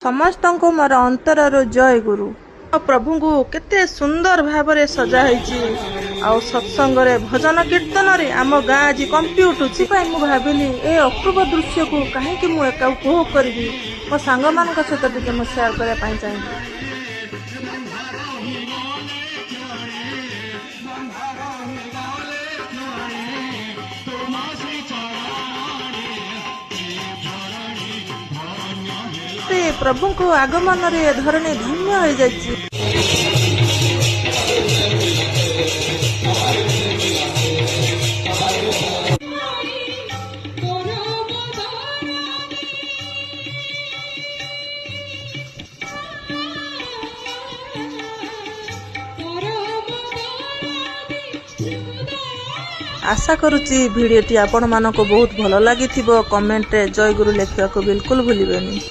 ସମସ୍ତଙ୍କୁ ମୋର ଅନ୍ତରରୁ ଜୟ ଗୁରୁ। ପ୍ରଭୁଙ୍କୁ କେତେ ସୁନ୍ଦର ଭାବରେ ସଜା ହେଇଛି। ଆଉ ସତ୍ସଙ୍ଗରେ ଭଜନ କୀର୍ତ୍ତନରେ ଆମ ଗାଁ ଆଜି କମ୍ପି ଉଠୁଛି। ମୁଁ ଭାବିଲି ଏ ଅପୂର୍ବ ଦୃଶ୍ୟକୁ କାହିଁକି ମୁଁ ଏକା ଉପଭୋଗ କରିବି, ମୋ ସାଙ୍ଗମାନଙ୍କ ସହିତ ଟିକେ ମୁଁ ସେୟାର କରିବା ପାଇଁ ଚାହିଁବି। ପ୍ରଭୁଙ୍କ ଆଗମନରେ ଧରଣୀ ଧନ୍ୟ ହୋଇଯାଇଛି। आशा करुच्ची भिडियोटी आपण मानक बहुत भल लगी। कमेंट रे जय गुरु लिखा बिल्कुल भूलिबेनी।